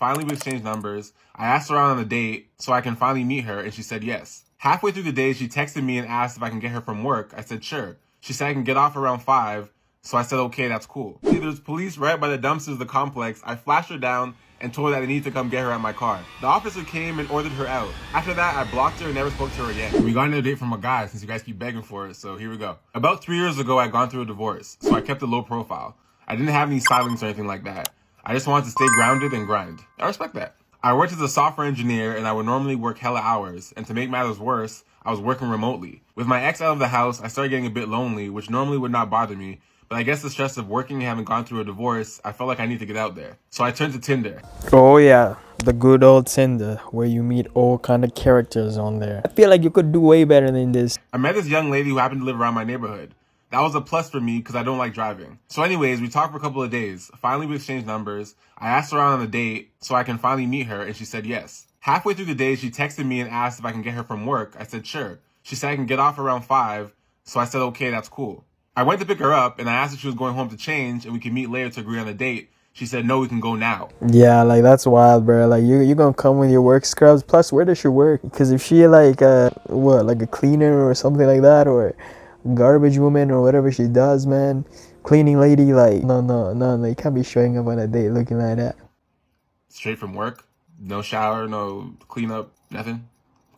Finally, we exchanged numbers. I asked her out on a date so I can finally meet her, and she said yes. Halfway through the day, she texted me and asked if I can get her from work. I said sure. She said I can get off around 5, so I said okay, that's cool. See, there's police right by the dumpsters of the complex. I flashed her down and told her that I need to come get her at my car. The officer came and ordered her out. After that, I blocked her and never spoke to her again. We got another date from a guy since you guys keep begging for it, so here we go. About 3 years ago, I'd gone through a divorce, so I kept a low profile. I didn't have any silence or anything like that. I just wanted to stay grounded and grind. I respect that. I worked as a software engineer and I would normally work hella hours, and to make matters worse, I was working remotely. With my ex out of the house, I started getting a bit lonely, which normally would not bother me, but I guess the stress of working and having gone through a divorce, I felt like I need to get out there. So I turned to Tinder. Oh yeah, the good old Tinder, where you meet all kind of characters on there. I feel like you could do way better than this. I met this young lady who happened to live around my neighborhood. That was a plus for me because I don't like driving. So anyways, we talked for a couple of days. Finally, we exchanged numbers. I asked her out on a date so I can finally meet her, and she said yes. Halfway through the day, she texted me and asked if I can get her from work. I said sure. She said I can get off around 5, so I said okay, that's cool. I went to pick her up, and I asked if she was going home to change and we can meet later to agree on a date. She said no, we can go now. Yeah, like that's wild, bro. Like you gonna come with your work scrubs. Plus, where does she work? Because if she like like a cleaner or something like that, or garbage woman or whatever she does, man, cleaning lady, like no, you can't be showing up on a date looking like that. Straight from work? No shower, no cleanup, nothing?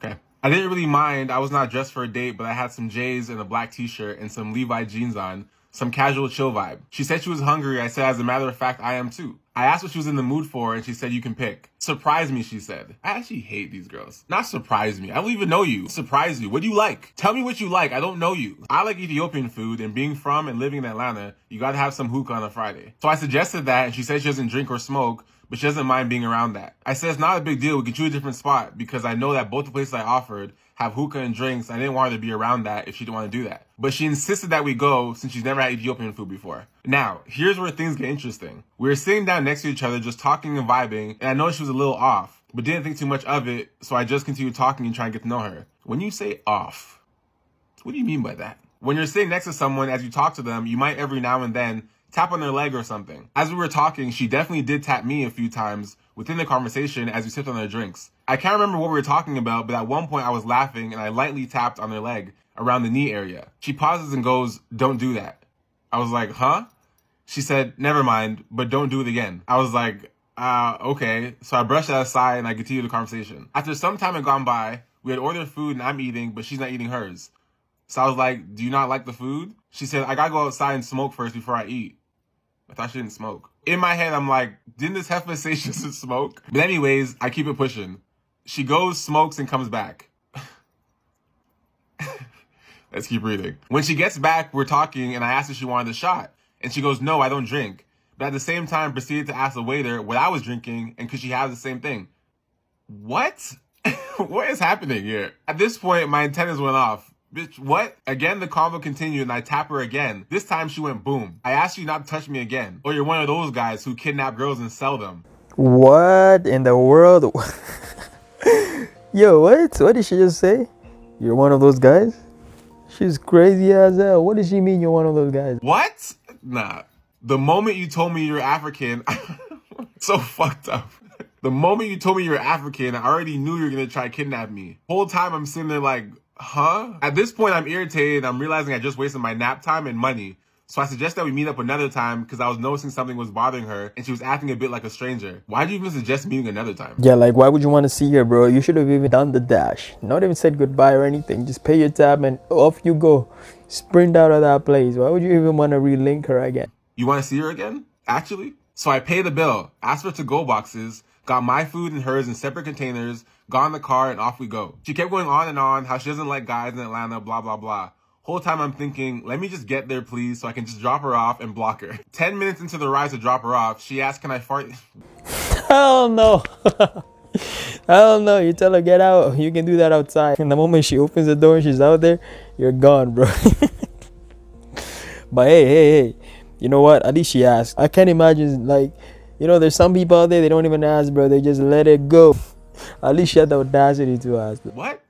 Okay. I didn't really mind. I was not dressed for a date, but I had some J's and a black t-shirt and some Levi jeans on. Some casual chill vibe. She said she was hungry. I said, as a matter of fact, I am too. I asked what she was in the mood for, and she said, you can pick. Surprise me, she said. I actually hate these girls. Not surprise me. I don't even know you. Surprise you. What do you like? Tell me what you like. I don't know you. I like Ethiopian food, and being from and living in Atlanta, you gotta have some hookah on a Friday. So I suggested that, and she said she doesn't drink or smoke, but she doesn't mind being around that. I said, it's not a big deal. We can choose a different spot, because I know that both the places I offered have hookah and drinks. I didn't want her to be around that if she didn't want to do that. But she insisted that we go since she's never had Ethiopian food before. Now, here's where things get interesting. We were sitting down next to each other just talking and vibing, and I noticed she was a little off, but didn't think too much of it, so I just continued talking and trying to get to know her. When you say off, what do you mean by that? When you're sitting next to someone, as you talk to them, you might every now and then tap on their leg or something. As we were talking, she definitely did tap me a few times within the conversation as we sipped on their drinks. I can't remember what we were talking about, but at one point I was laughing and I lightly tapped on her leg around the knee area. She pauses and goes, don't do that. I was like, huh? She said, never mind, but don't do it again. I was like, okay. So I brushed that aside and I continued the conversation. After some time had gone by, we had ordered food and I'm eating, but she's not eating hers. So I was like, do you not like the food? She said, I gotta go outside and smoke first before I eat. I thought she didn't smoke. In my head, I'm like, didn't this heifer say she doesn't smoke? But anyways, I keep it pushing. She goes, smokes, and comes back. Let's keep reading. When she gets back, we're talking, and I asked if she wanted a shot. And she goes, no, I don't drink. But at the same time, proceeded to ask the waiter what I was drinking, and could she have the same thing? What? What is happening here? At this point, my antennas went off. Bitch, what? Again, the convo continued and I tap her again. This time she went boom. I asked you not to touch me again. Or you're one of those guys who kidnap girls and sell them. What in the world? Yo, what? What did she just say? You're one of those guys? She's crazy as hell. What does she mean you're one of those guys? What? Nah. The moment you told me you're African, so fucked up. The moment you told me you're African, I already knew you were gonna try to kidnap me. Whole time I'm sitting there like, huh? At this point, I'm irritated. I'm realizing I just wasted my nap time and money. So I suggest that we meet up another time because I was noticing something was bothering her and she was acting a bit like a stranger. Why'd you even suggest meeting another time? Yeah, like why would you want to see her, bro? You should have even done the dash. Not even said goodbye or anything. Just pay your tab and off you go. Sprint out of that place. Why would you even want to relink her again? You want to see her again? Actually? So I paid the bill, asked for to-go boxes, got my food and hers in separate containers, got in the car, and off we go. She kept going on and on, how she doesn't like guys in Atlanta, blah, blah, blah. Whole time I'm thinking, let me just get there, please, so I can just drop her off and block her. 10 minutes into the ride to drop her off, she asked, can I fart? Hell no. Hell no. You tell her, get out. You can do that outside. And the moment she opens the door and she's out there, you're gone, bro. But hey. You know what? At least she asked. I can't imagine, like, you know, there's some people out there, they don't even ask, bro. They just let it go. At least she had the audacity to ask. What?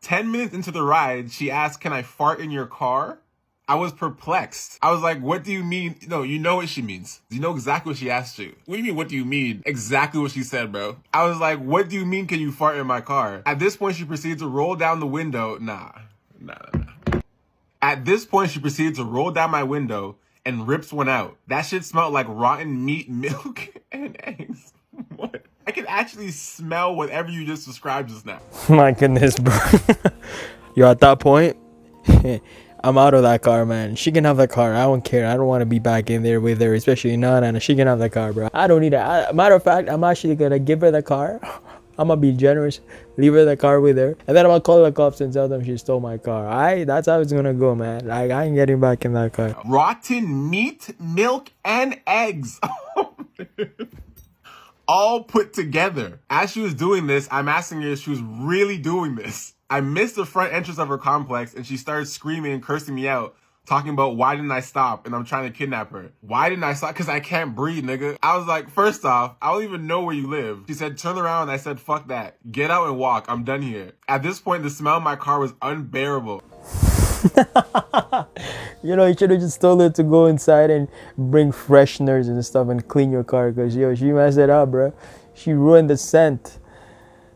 10 minutes into the ride, she asked, can I fart in your car? I was perplexed. I was like, what do you mean? No, you know what she means. You know exactly what she asked you. What do you mean, what do you mean? Exactly what she said, bro. I was like, what do you mean, can you fart in my car? At this point, she proceeded to roll down the window. Nah. At this point, she proceeded to roll down my window and rips one out. That shit smelled like rotten meat, milk, and eggs. What? I can actually smell whatever you just described just now. My goodness, bro. Yo, at that point, I'm out of that car, man. She can have the car. I don't care. I don't want to be back in there with her, especially no. She can have the car, bro. I don't need it. Matter of fact, I'm actually gonna give her the car. I'm gonna be generous, leave her the car with her, and then I'm gonna call the cops and tell them she stole my car. Alright, that's how it's gonna go, man. Like, I ain't getting back in that car. Rotten meat, milk, and eggs. All put together. As she was doing this, I'm asking her if she was really doing this. I missed the front entrance of her complex and she started screaming and cursing me out, talking about why didn't I stop and I'm trying to kidnap her. Why didn't I stop? Because I can't breathe, nigga. I was like, first off, I don't even know where you live. She said, turn around. I said, fuck that. Get out and walk. I'm done here. At this point, the smell of my car was unbearable. You know, you should have just told her to go inside and bring fresheners and stuff and clean your car, because, yo, she messed it up, bro. She ruined the scent.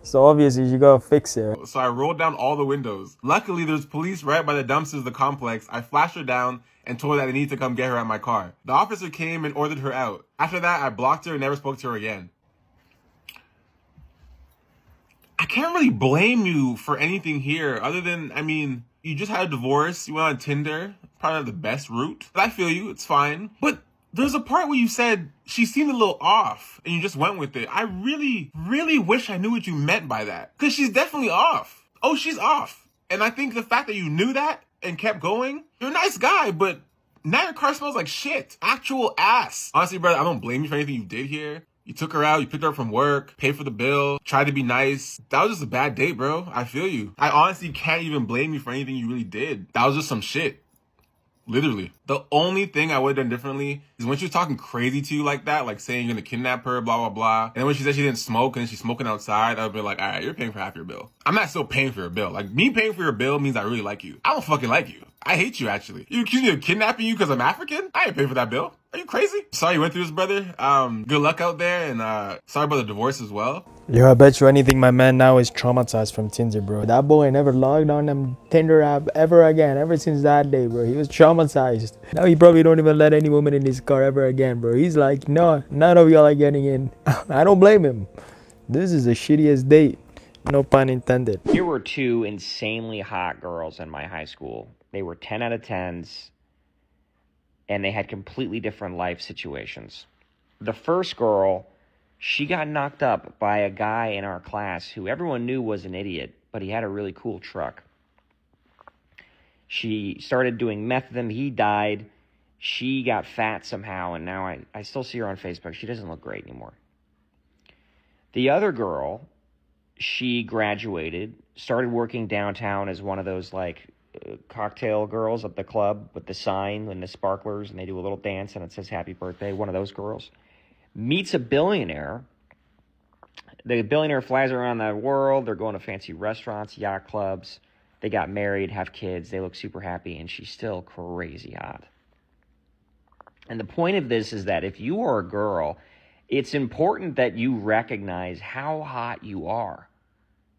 So obviously you gotta fix it. So I rolled down all the windows. Luckily, there's police right by the dumpsters of the complex. I flashed her down and told her that I need to come get her at my car. The officer came and ordered her out. After that, I blocked her and never spoke to her again. I can't really blame you for anything here other than, I mean, you just had a divorce. You went on Tinder. Probably not the best route. But I feel you. It's fine. But there's a part where you said she seemed a little off and you just went with it. I really, really wish I knew what you meant by that. Because she's definitely off. Oh, she's off. And I think the fact that you knew that and kept going, you're a nice guy, but now your car smells like shit. Actual ass. Honestly, brother, I don't blame you for anything you did here. You took her out, you picked her up from work, paid for the bill, tried to be nice. That was just a bad date, bro. I feel you. I honestly can't even blame you for anything you really did. That was just some shit. Literally. The only thing I would have done differently is when she was talking crazy to you like that, like saying you're gonna kidnap her, blah, blah, blah. And then when she said she didn't smoke and she's smoking outside, I'd be like, all right, you're paying for half your bill. I'm not still paying for your bill. Like, me paying for your bill means I really like you. I don't fucking like you. I hate you, actually. You accuse me of kidnapping you because I'm African? I ain't paying for that bill. Are you crazy? Sorry you went through this, brother. Good luck out there, and sorry about the divorce as well. Yo, I bet you anything my man now is traumatized from Tinder, bro. That boy never logged on them Tinder app ever again, ever since that day, bro. He was traumatized. Now he probably don't even let any woman in his car ever again, bro. He's like, no, none of y'all are getting in. I don't blame him. This is the shittiest date. No pun intended. Here were two insanely hot girls in my high school. They were 10 out of 10s, and they had completely different life situations. The first girl, she got knocked up by a guy in our class who everyone knew was an idiot, but he had a really cool truck. She started doing meth with him. He died. She got fat somehow, and now I still see her on Facebook. She doesn't look great anymore. The other girl, she graduated, started working downtown as one of those, like, cocktail girls at the club with the sign and the sparklers, and they do a little dance and it says happy birthday. One of those girls meets a billionaire. The billionaire flies around the world. They're going to fancy restaurants, yacht clubs. They got married, have kids. They look super happy, and she's still crazy hot. And the point of this is that if you are a girl, it's important that you recognize how hot you are.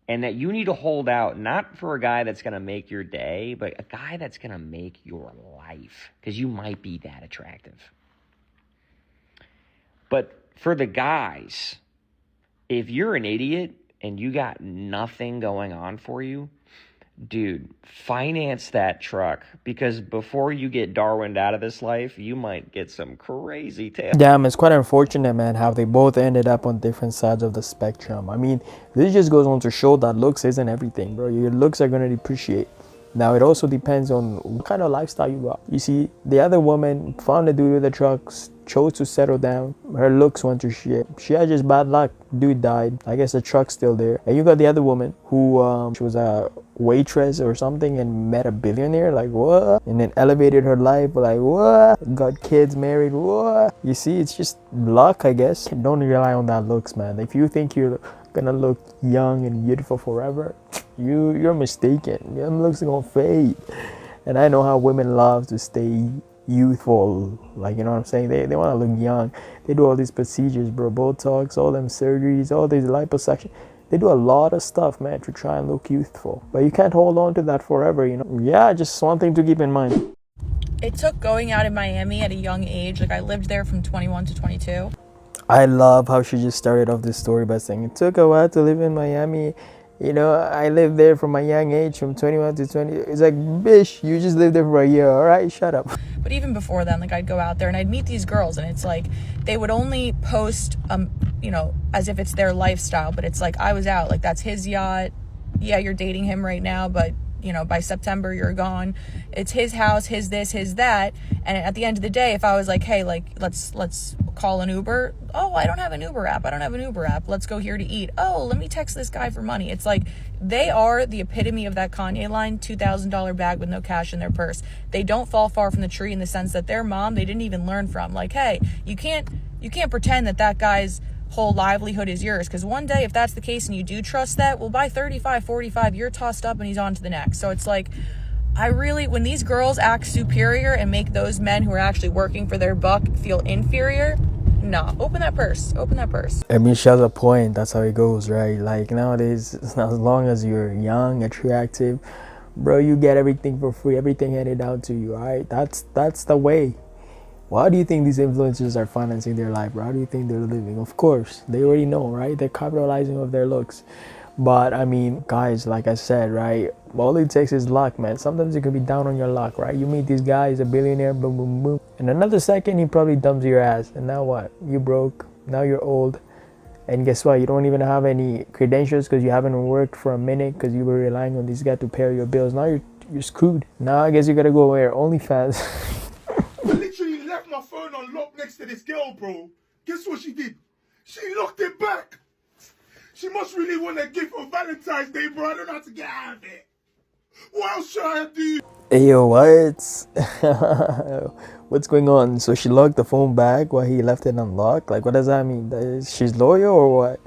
And that you need to hold out, not for a guy that's going to make your day, but a guy that's going to make your life. Because you might be that attractive. But for the guys, if you're an idiot and you got nothing going on for you, dude, finance that truck. Because before you get Darwined out of this life, you might get some crazy tales. Damn, it's quite unfortunate, man, how they both ended up on different sides of the spectrum. I mean, this just goes on to show that looks isn't everything, bro. Your looks are going to depreciate. Now, it also depends on what kind of lifestyle you got. You see, the other woman found a dude with the trucks, chose to settle down. Her looks went to shit. She had just bad luck. Dude died. I guess the truck's still there. And you got the other woman who she was a waitress or something and met a billionaire. Like, what? And then elevated her life. Like, what? Got kids, married. What? You see, it's just luck, I guess. Don't rely on that looks, man. If you think you're gonna look young and beautiful forever, you're mistaken. Your looks are gonna fade. And I know how women love to stay youthful, like, you know what I'm saying? They want to look young. They do all these procedures, bro, Botox, all them surgeries, all these liposuction. They do a lot of stuff, man, to try and look youthful. But you can't hold on to that forever, you know? Yeah, just one thing to keep in mind. It took going out in Miami at a young age. Like, I lived there from 21 to 22. I love how she just started off this story by saying it took a while to live in Miami. You know, I lived there from a young age, from 21 to 20. It's like, bitch, you just lived there for a year. All right, shut up. But even before then, like, I'd go out there and I'd meet these girls, and it's like they would only post, you know, as if it's their lifestyle. But it's like, I was out. Like, that's his yacht. Yeah, you're dating him right now, but you know, by September you're gone. It's his house, his this, his that. And at the end of the day, if I was like, hey, like, let's call an Uber. Oh, I don't have an Uber app. Let's go here to eat. Oh, let me text this guy for money. It's like, they are the epitome of that Kanye line, $2,000 bag with no cash in their purse. They don't fall far from the tree in the sense that their mom, they didn't even learn from. Like, hey, you can't pretend that guy's whole livelihood is yours, because one day, if that's the case and you do trust that, well, by 35, 45, you're tossed up and he's on to the next. So it's like, when these girls act superior and make those men who are actually working for their buck feel inferior, nah, open that purse. I mean, she has a point. That's how it goes, right? Like, nowadays, as long as you're young, attractive, bro, you get everything for free, everything handed down to you, all right? That's the way. Well, how do you think these influencers are financing their life, bro? How do you think they're living? Of course, they already know, right? They're capitalizing off their looks. But, I mean, guys, like I said, right? All it takes is luck, man. Sometimes you can be down on your luck, right? You meet this guy, he's a billionaire, boom, boom, boom. In another second, he probably dumps your ass. And now what? You broke. Now you're old. And guess what? You don't even have any credentials because you haven't worked for a minute because you were relying on this guy to pay your bills. Now you're screwed. Now I guess you gotta go where? OnlyFans. Left my phone unlocked next to this girl, bro. Guess what she did? She locked it back. She must really want a gift for Valentine's Day, bro. I don't know how to get out of it. What else should I do? Hey, yo, what? What's going on? So she locked the phone back while he left it unlocked? Like, what does that mean? She's loyal or what?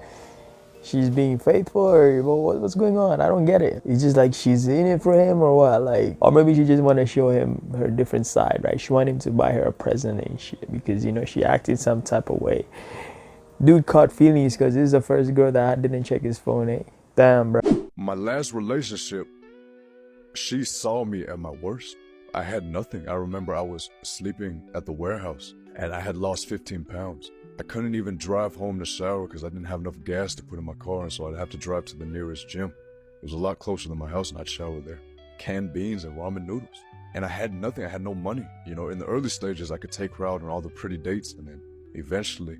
She's being faithful, or what's going on? I don't get it. It's just like she's in it for him or what? Like, or maybe she just want to show him her different side, right? She want him to buy her a present and shit because, you know, she acted some type of way. Dude caught feelings because this is the first girl that didn't check his phone, eh? Damn, bro. My last relationship, she saw me at my worst. I had nothing. I remember I was sleeping at the warehouse and I had lost 15 pounds. I couldn't even drive home to shower because I didn't have enough gas to put in my car, and so I'd have to drive to the nearest gym. It was a lot closer than my house, and I'd shower there. Canned beans and ramen noodles. And I had nothing. I had no money. You know, in the early stages, I could take her out on all the pretty dates, and then eventually,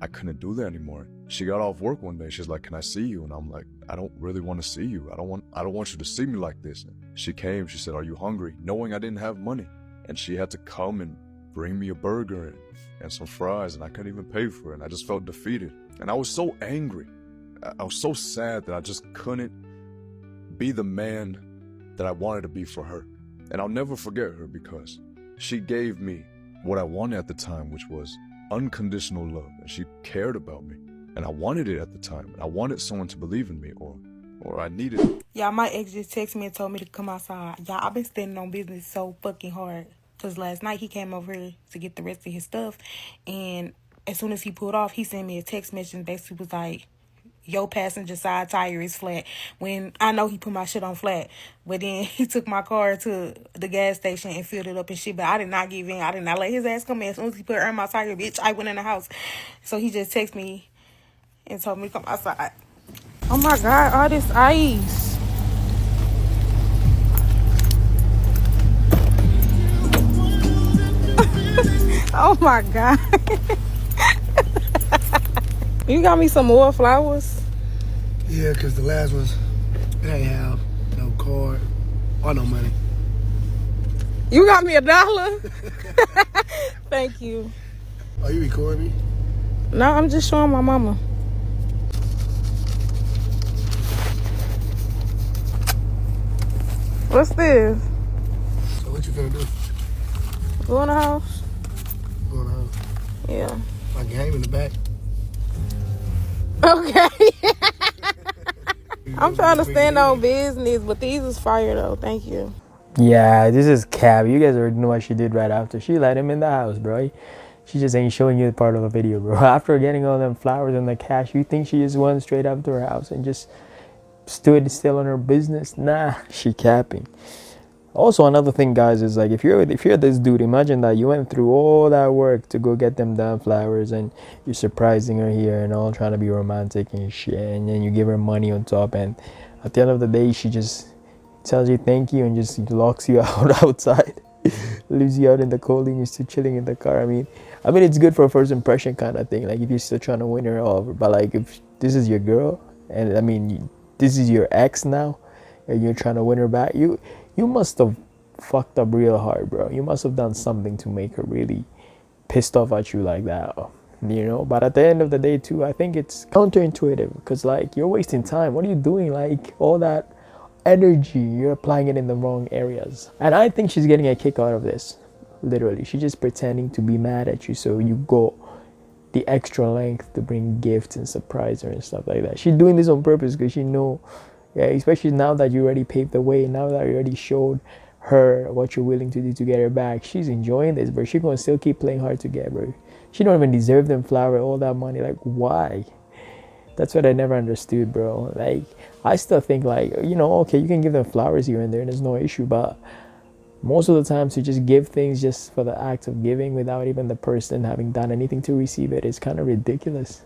I couldn't do that anymore. She got off work one day. She's like, "Can I see you?" And I'm like, "I don't really want to see you. I don't want you to see me like this." And she came. She said, "Are you hungry?" Knowing I didn't have money, and she had to come and bring me a burger and some fries, and I couldn't even pay for it, and I just felt defeated. And I was so angry. I was so sad that I just couldn't be the man that I wanted to be for her. And I'll never forget her because she gave me what I wanted at the time, which was unconditional love, and she cared about me. And I wanted it at the time, and I wanted someone to believe in me, or I needed it. Y'all, my ex just texted me and told me to come outside. Y'all, I've been standing on business so fucking hard. Because last night he came over here to get the rest of his stuff. And as soon as he pulled off, he sent me a text message and basically was like, "Your passenger side tire is flat." When I know he put my shit on flat. But then he took my car to the gas station and filled it up and shit. But I did not give in. I did not let his ass come in. As soon as he put air in my tire, bitch, I went in the house. So he just texted me and told me to come outside. Oh my God, all this ice. Oh my God. You got me some more flowers? Yeah, because the last ones, it ain't have no card or no money. You got me $1? Thank you. Are you recording me? No, I'm just showing my mama. What's this? So what you finna do? Go in the house? Go in the house. Yeah. My game in the back. Okay. I'm trying to stand on business, but these is fire though. Thank you. Yeah, this is Cab. You guys already know what she did right after. She let him in the house, bro. She just ain't showing you the part of the video, bro. After getting all them flowers and the cash, you think she just went straight up to her house and just stood still on her business? Nah, she capping. Also, another thing, guys, is like if you're this dude, imagine that you went through all that work to go get them damn flowers, and you're surprising her here and all trying to be romantic and shit, and then you give her money on top, and at the end of the day, she just tells you thank you and just locks you out outside, leaves you out in the cold, and you're still chilling in the car. I mean, it's good for a first impression kind of thing. Like if you're still trying to win her over, but like if this is your girl, and I mean, this is your ex now, and you're trying to win her back, you must have fucked up real hard, bro. You must have done something to make her really pissed off at you like that, you know. But at the end of the day, too, I think it's counterintuitive because like you're wasting time. What are you doing? Like all that energy, you're applying it in the wrong areas. And I think she's getting a kick out of this. Literally, she's just pretending to be mad at you, so you go the extra length to bring gifts and surprise her and stuff like that. She's doing this on purpose because she know, yeah, especially now that you already paved the way, now that you already showed her what you're willing to do to get her back. She's enjoying this, but she's gonna still keep playing hard to get, bro. She don't even deserve them flower, all that money. Like, why? That's what I never understood, bro. Like, I still think like, you know, okay, you can give them flowers here and there, and there's no issue, but most of the time to just give things just for the act of giving without even the person having done anything to receive it is kind of ridiculous,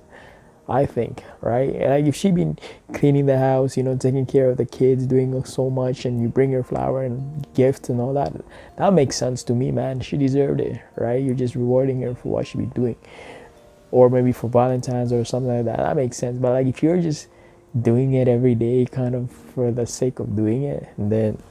I think, right? And like if she been cleaning the house, you know, taking care of the kids, doing so much, and you bring her flower and gifts and all that, that makes sense to me, man. She deserved it, right? You're just rewarding her for what she be doing, or maybe for Valentine's or something like that. That makes sense. But like if you're just doing it every day, kind of for the sake of doing it, and then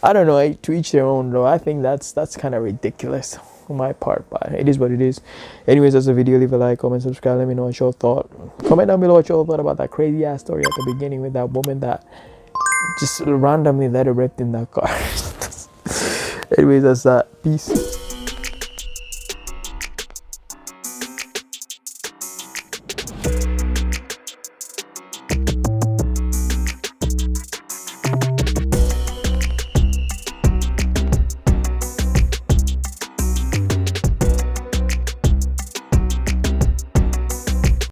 I don't know, to each their own though. I think that's kind of ridiculous on my part, but it is what it is. Anyways, that's the video. Leave a like, comment, subscribe. Let me know what y'all thought. Comment down below what y'all thought about that crazy ass story at the beginning with that woman that just randomly let her ripped in that car. Anyways, that's that. Peace.